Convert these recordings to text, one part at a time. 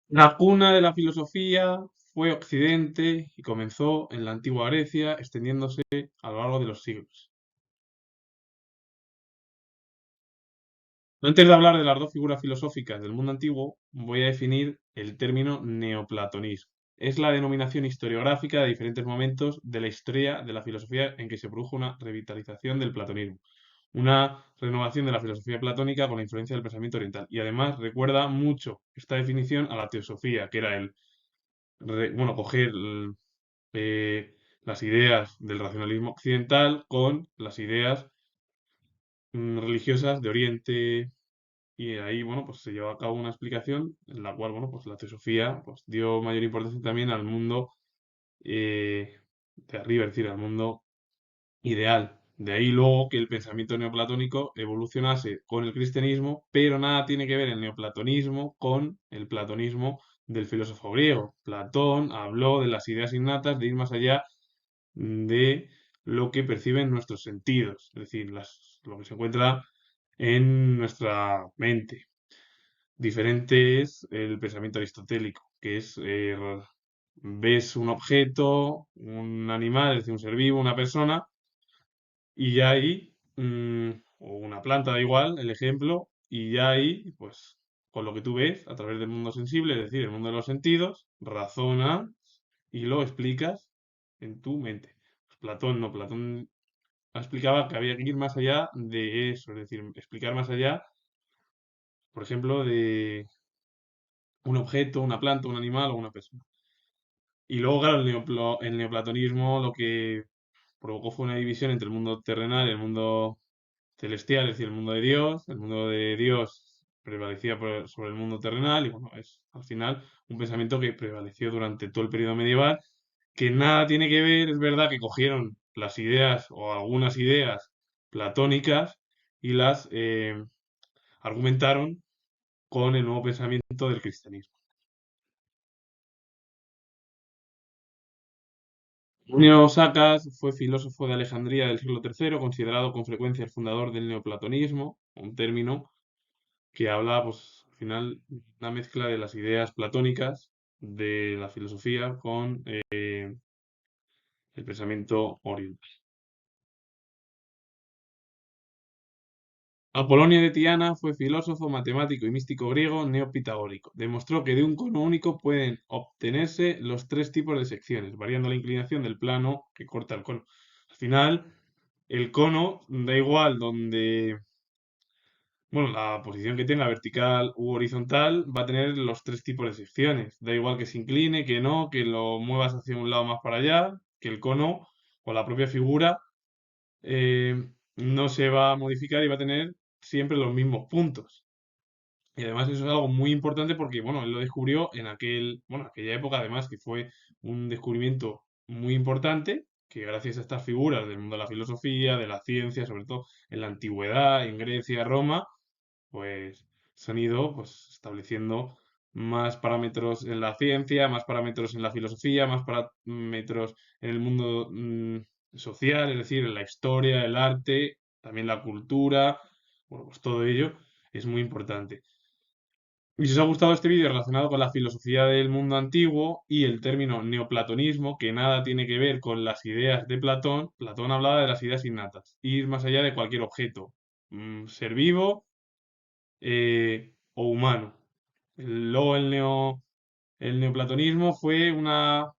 La cuna de la filosofía fue Occidente y comenzó en la antigua Grecia, extendiéndose a lo largo de los siglos. Antes de hablar de las dos figuras filosóficas del mundo antiguo, voy a definir el término neoplatonismo. Es la denominación historiográfica de diferentes momentos de la historia de la filosofía en que se produjo una revitalización del platonismo, una renovación de la filosofía platónica con la influencia del pensamiento oriental. Y además recuerda mucho esta definición a la teosofía, que era coger las ideas del racionalismo occidental con las ideas religiosas de Oriente, y ahí, bueno, pues se llevó a cabo una explicación en la cual, bueno, pues la teosofía pues dio mayor importancia también al mundo de arriba, es decir, al mundo ideal. De ahí luego que el pensamiento neoplatónico evolucionase con el cristianismo, pero nada tiene que ver el neoplatonismo con el platonismo del filósofo griego. Platón habló de las ideas innatas, de ir más allá de lo que perciben nuestros sentidos, es decir, lo que se encuentra en nuestra mente. Diferente es el pensamiento aristotélico, que es ves un objeto, un animal, es decir, un ser vivo, una persona, y ya ahí, o una planta, da igual, el ejemplo, y ya ahí, pues, con lo que tú ves a través del mundo sensible, es decir, el mundo de los sentidos, razona y lo explicas en tu mente. Pues Platón no, Platón explicaba que había que ir más allá de eso, es decir, explicar más allá, por ejemplo, de un objeto, una planta, un animal o una persona. Y luego, claro, el neoplatonismo lo que provocó fue una división entre el mundo terrenal y el mundo celestial, es decir, el mundo de Dios. El mundo de Dios prevalecía sobre el mundo terrenal y bueno, es al final un pensamiento que prevaleció durante todo el periodo medieval, que nada tiene que ver, es verdad que cogieron las ideas o algunas ideas platónicas y las argumentaron con el nuevo pensamiento del cristianismo. Antonio Sacas fue filósofo de Alejandría del siglo III, considerado con frecuencia el fundador del neoplatonismo, un término que habla, pues, al final, una mezcla de las ideas platónicas de la filosofía con el pensamiento oriental. Apolonio de Tiana fue filósofo, matemático y místico griego neopitagórico. Demostró que de un cono único pueden obtenerse los tres tipos de secciones, variando la inclinación del plano que corta el cono. Al final, el cono da igual donde, bueno, la posición que tenga, vertical u horizontal, va a tener los tres tipos de secciones. Da igual que se incline, que no, que lo muevas hacia un lado más para allá, que el cono o la propia figura no se va a modificar y va a tener siempre los mismos puntos. Y además eso es algo muy importante porque, bueno, él lo descubrió en aquella época, además, que fue un descubrimiento muy importante, que gracias a estas figuras del mundo de la filosofía, de la ciencia, sobre todo en la antigüedad, en Grecia, Roma, pues se han ido pues, estableciendo más parámetros en la ciencia, más parámetros en la filosofía, más parámetros en el mundo social, es decir, en la historia, el arte, también la cultura, bueno, pues todo ello es muy importante. Y si os ha gustado este vídeo relacionado con la filosofía del mundo antiguo y el término neoplatonismo, que nada tiene que ver con las ideas de Platón, Platón hablaba de las ideas innatas, ir más allá de cualquier objeto, ser vivo o humano. Luego el neoplatonismo fue una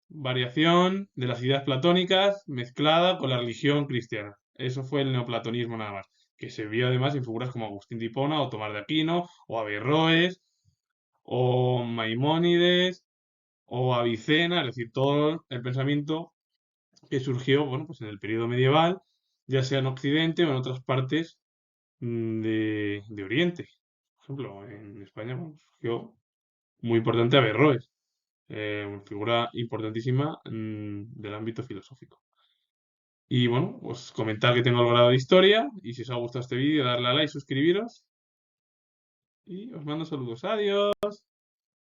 variación de las ideas platónicas mezclada con la religión cristiana. Eso fue el neoplatonismo nada más, que se vio además en figuras como Agustín de Hipona o Tomás de Aquino o Averroes o Maimónides o Avicena, es decir, todo el pensamiento que surgió, bueno, pues en el periodo medieval, ya sea en Occidente o en otras partes de Oriente. Por ejemplo, en España bueno, surgió muy importante Averroes, una figura importantísima del ámbito filosófico. Y bueno, pues comentar que tengo el grado de historia y si os ha gustado este vídeo, darle a like, suscribiros y os mando saludos. Adiós.